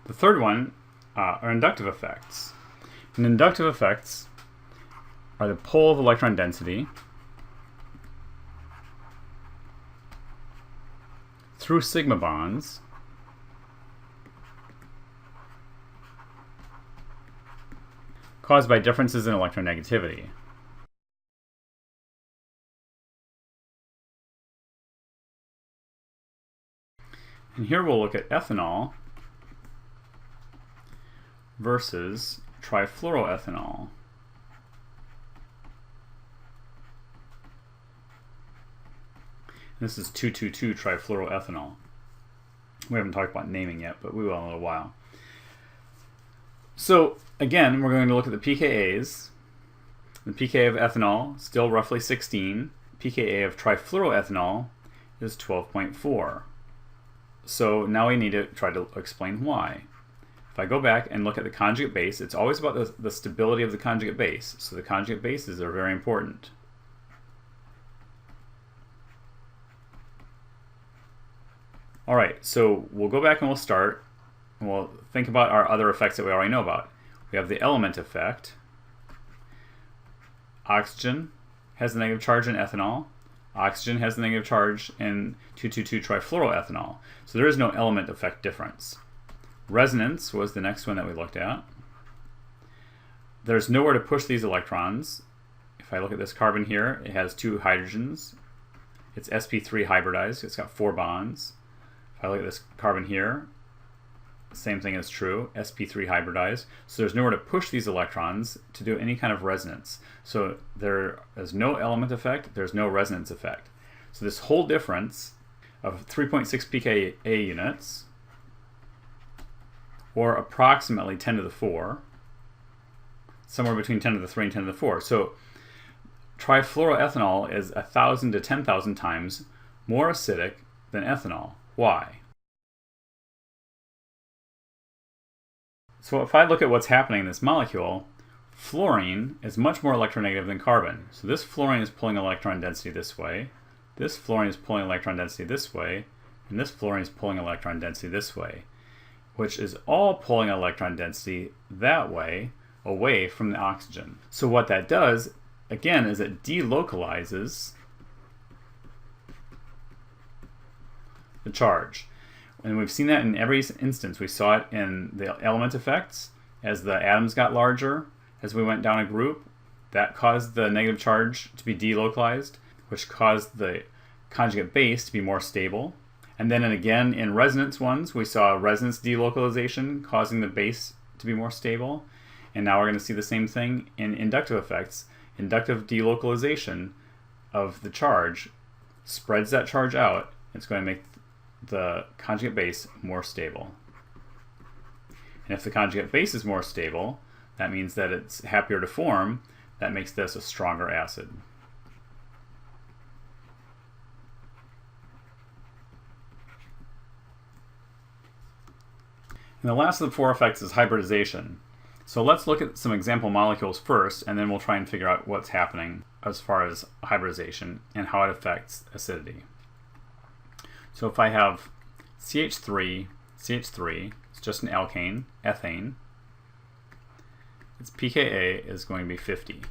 The third one are inductive effects. And inductive effects are the pull of electron density through sigma bonds caused by differences in electronegativity. And here we'll look at ethanol versus trifluoroethanol. This is 2,2,2-trifluoroethanol. We haven't talked about naming yet, but we will in a little while. So again, we're going to look at the pKa's. The pKa of ethanol, still roughly 16. pKa of trifluoroethanol is 12.4. So now we need to try to explain why. If I go back and look at the conjugate base, it's always about the stability of the conjugate base. So the conjugate bases are very important. All right, so we'll go back and we'll start, and we'll think about our other effects that we already know about. We have the element effect. Oxygen has the negative charge in ethanol. Oxygen has the negative charge in 2,2,2-trifluoroethanol. So there is no element effect difference. Resonance was the next one that we looked at. There's nowhere to push these electrons. If I look at this carbon here, it has 2 hydrogens. It's sp3 hybridized. It's got 4 bonds. If I look at this carbon here, the same thing is true, sp3 hybridized. So there's nowhere to push these electrons to do any kind of resonance. So there is no element effect, there's no resonance effect. So this whole difference of 3.6 pKa units, or approximately 10 to the 4, somewhere between 10 to the 3 and 10 to the 4. So trifluoroethanol is 1,000 to 10,000 times more acidic than ethanol. Why? So if I look at what's happening in this molecule, fluorine is much more electronegative than carbon. So this fluorine is pulling electron density this way, this fluorine is pulling electron density this way, and this fluorine is pulling electron density this way, which is all pulling electron density that way, away from the oxygen. So what that does, again, is it delocalizes the charge. And we've seen that in every instance. We saw it in the element effects. As the atoms got larger, as we went down a group, that caused the negative charge to be delocalized, which caused the conjugate base to be more stable. And then again, in resonance ones, we saw resonance delocalization causing the base to be more stable. And now we're going to see the same thing in inductive effects. Inductive delocalization of the charge spreads that charge out. It's going to make the conjugate base more stable. And if the conjugate base is more stable, that means that it's happier to form. That makes this a stronger acid. And the last of the 4 effects is hybridization. So let's look at some example molecules first, and then we'll try and figure out what's happening as far as hybridization and how it affects acidity. So if I have CH3, it's just an alkane, ethane, its pKa is going to be 50.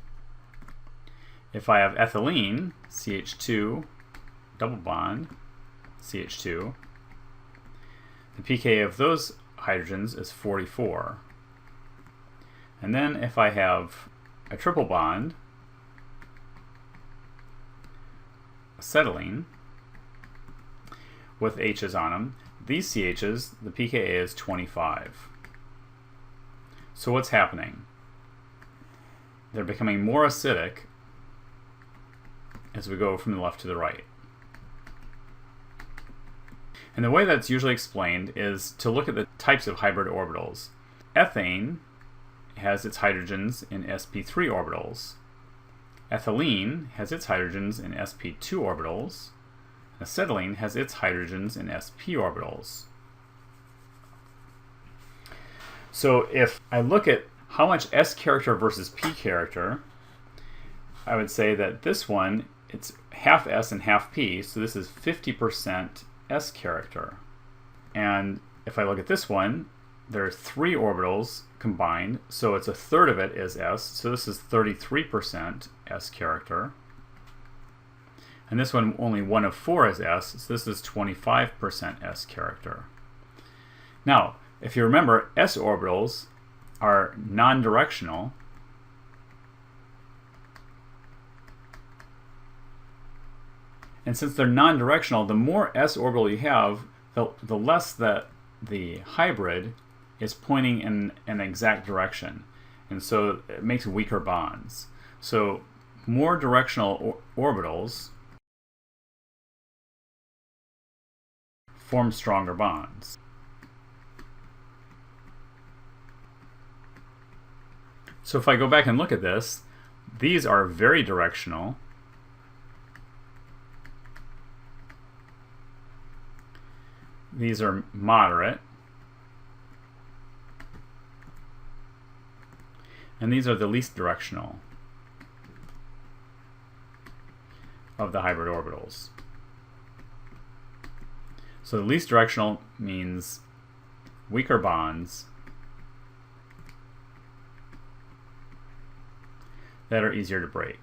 If I have ethylene, CH2, double bond, CH2, the pKa of those hydrogens is 44. And then if I have a triple bond, acetylene, with H's on them, these CH's, the pKa is 25. So what's happening? They're becoming more acidic as we go from the left to the right. And the way that's usually explained is to look at the types of hybrid orbitals. Ethane has its hydrogens in sp3 orbitals. Ethylene has its hydrogens in sp2 orbitals. Acetylene has its hydrogens in sp orbitals. So if I look at how much S character versus P character, I would say that this one, it's half S and half P, so this is 50% S character. And if I look at this one, there are 3 orbitals combined, so it's a third of it is s. So this is 33% s character. And this one, only 1 of 4 is s, so this is 25% s character. Now, if you remember, s orbitals are non-directional. And since they're non-directional, the more s orbital you have, the less that the hybrid is pointing in an exact direction. And so it makes weaker bonds. So more directional orbitals form stronger bonds. So if I go back and look at this, these are very directional. These are moderate. And these are the least directional of the hybrid orbitals. So the least directional means weaker bonds that are easier to break.